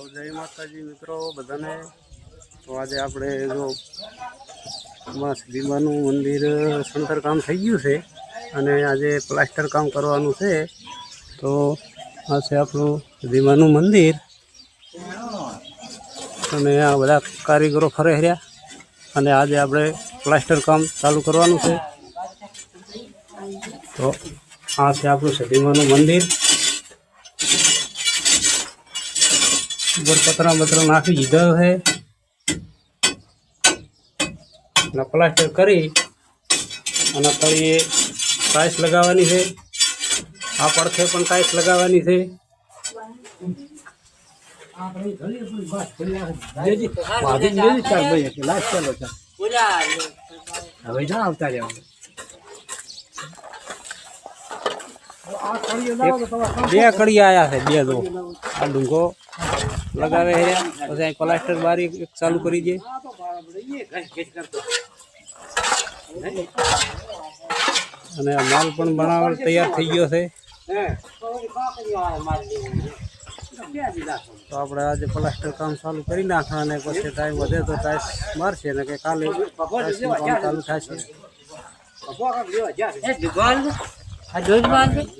जय माताजी मित्रों बधाने। तो आज આપણે જો ભીમાનું મંદિર સંતર કામ થઈ ગયું છે અને આજે પ્લાસ્ટર કામ કરવાનું છે। તો આ છે આપણું ભીમાનું મંદિર અને આ બધા કારીગરો ફરે રહ્યા અને આજે આપણે પ્લાસ્ટર કામ ચાલુ કરવાનું છે। તો આ છે આપણું ભીમાનું મંદિર। ऊपर पतरा बतरा नाखी दीधा है प्लास्टर करी तळिये टाइल्स लगावानी है। आ पड़खे पण टाइल्स लगावानी है। बे कड़ी आया है बे दो आ डूंगो लगावे है પછી પ્લાસ્ટર બારી ચાલુ કરી દે અને આ માલ પણ બનાવવા તૈયાર થઈ ગયો છે। તો આપણે આજે પ્લાસ્ટર કામ ચાલુ કરી નાખવા અને પછી ટાઈમ વધે તો ટાઈસ મારશે ને કે કાલે ટાઈસનું કામ ચાલુ થશે।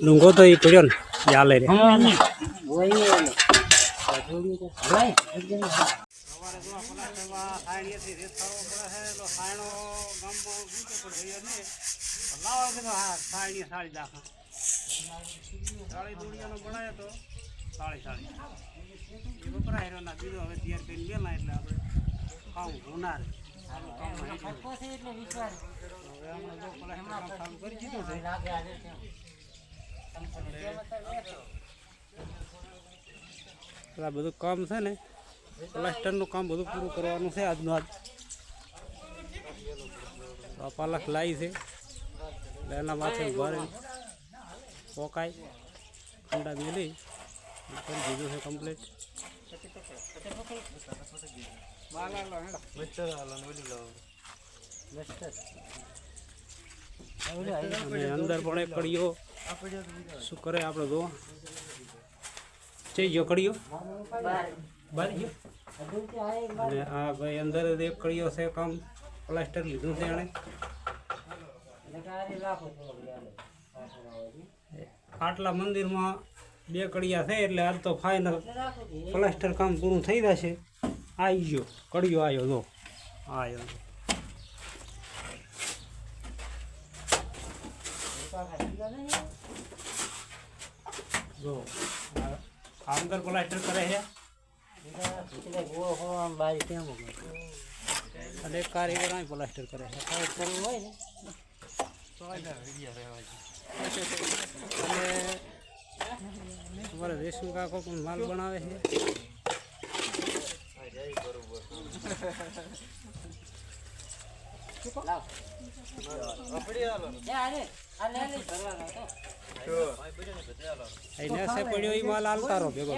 ડુંગો તો એ પડ્યો ને ચાલે રે બધું કામ છે ને પ્લાસ્ટરનું કામ બધું પૂરું કરવાનું છે આજનું આજ। આ પાલખ લાવી છે એટલે એના માથે ઉભા રહી પોકાય ઠંડા મેલી કરી દીધું છે કમ્પ્લીટ। અને અંદર પણ એક કડીઓ શું કરે આપણે જો चाहिए कड़ियो हाँ भाई अंदर एक कड़ियो से काम प्लास्टर लीधु से आटला मंदिर में बे कड़िया थे एटले आज तो फाइनल प्लास्टर काम पूरू थई जशे। आई गयो कड़ियो आयो जो आयो जो अंदर प्लास्टर करे है अरे कारीगर प्लास्टर करे है हमारे रेशम का को माल बनावे है। से पड़ो माल आलता रो भेगो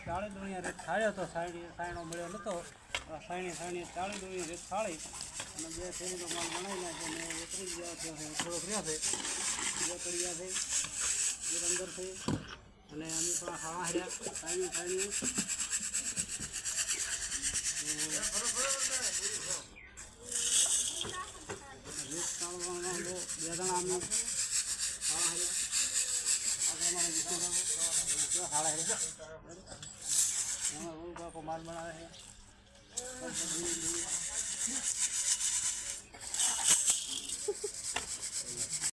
चाली दुनिया रेत थाळ्यो तो सायणो મળ્યો નતો સાયણી 40 दुनिया रेत थाળી અને બે થેલીનો માલ બનાવી નાખ્યો ને ઉતરી ગયો છે થોડોક રહ્યો છે બે કડિયા છે જે અંદર છે અને અમે પણ ખાવા હર્યા સાયણી माल बना रहे हैं।